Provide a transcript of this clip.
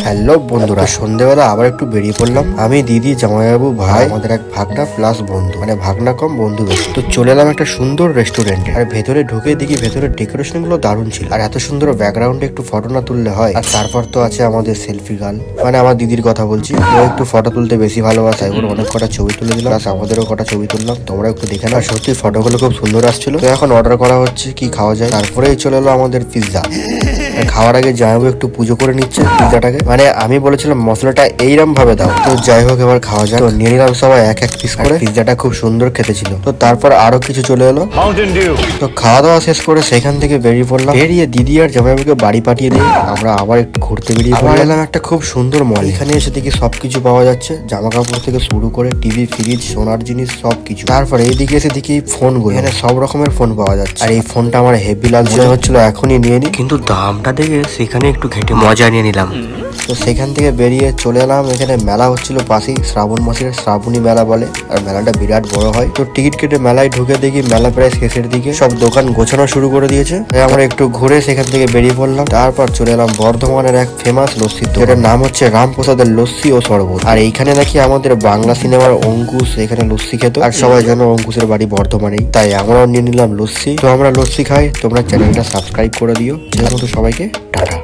Hello বন্ধুরা, সন্ধ্যেবেলা আবার একটু বেরিয়ে পড়লাম। আমি, দিদি, জামাইবাবু, ভাই, আমাদের এক ভাগনা প্লাস বন্ধু, মানে ভাগনা কম বন্ধু বেশি। তো চলে এলাম একটা সুন্দর রেস্টুরেন্টে। আর ভেতরে ঢুকে দেখি ভেতরে ডেকোরেশন গুলো দারুণ ছিল। আর এত সুন্দর ব্যাকগ্রাউন্ডে একটু ফটো না তুললে হয়। আর তারপর তো আছে আমাদের সেলফি গার্ল, মানে আমার দিদির কথা বলছি। ও একটু ফটো তুলতে বেশি ভালোবাসে। ওর অনেক কটা ছবি তুলে দিলাম, আমাদেরও কটা ছবি তুললাম। তোমরা একটু দেখে নাও, সত্যি ফটোগুলো খুব সুন্দর আসছিল। তো এখন অর্ডার করা হচ্ছে কি খাওয়া যায়। তারপরেই চলে এলো আমাদের পিৎজা। খাওয়ার আগে জামাইবাবু একটু পুজো করে নিচ্ছে পিৎজাটাকে। মানে আমি বলেছিলাম মশলাটা এইরকম ভাবে দাও। তো যাই হোক, এবার খাওয়া যায়। তো নিয়ে নিলাম সবাই এক এক পিস করে। পিৎজাটা খুব সুন্দর খেতে ছিল। তো তারপর আরো কিছু চলে এলো। তো খাওয়া দাওয়া শেষ করে সেখান থেকে বেরিয়ে পড়লাম। বেরিয়ে দিদি আর জামাইবাবুকে বাড়ি পাঠিয়ে দিয়ে আমরা আবার একটু ঘুরতে বেরিয়ে এলাম একটা খুব সুন্দর মল। এখানে এসে দেখি সবকিছু পাওয়া যাচ্ছে, জামা কাপড় থেকে শুরু করে টিভি, ফ্রিজ, সোনার জিনিস সবকিছু। তারপর এইদিকে এসে দেখি ফোন গুলো, এখানে সব রকমের ফোন পাওয়া যাচ্ছে। আর এই ফোনটা আমার হেভি লাগছে, হচ্ছিল এখনই নিয়ে নি, কিন্তু দামটা দেখে সেখানে একটু ঘেটে মজা নিয়ে নিলাম। তো সেখান থেকে বেরিয়ে চলে এলাম এখানে মেলা হচ্ছিল পাশেই, শ্রাবণ মাসের শ্রাবণী মেলা বলে। আর মেলাটা বিরাট বড় হয়। তো টিকিট কেটে মেলায় ঢুকে দেখি মেলা প্রায় শেষের দিকে, সব দোকান গোছানো শুরু করে দিয়েছে। আমরা একটু ঘুরে সেখান থেকে বেরিয়ে পড়লাম। তারপর চলে এলাম বর্ধমানের এক ফেমাস লস্যি, যেটার নাম হচ্ছে রামপ্রসাদের লস্যি ও শরবত। আর এইখানে নাকি আমাদের বাংলা সিনেমার অঙ্কুশ এখানে লস্যি খেত। আর সবাই জানো অঙ্কুশের বাড়ি বর্ধমানেই, তাই আমরাও নিয়ে নিলাম লস্যি। তো আমরা লস্যি খাই, তোমরা চ্যানেলটা সাবস্ক্রাইব করে দিও। সবাইকে টাটা।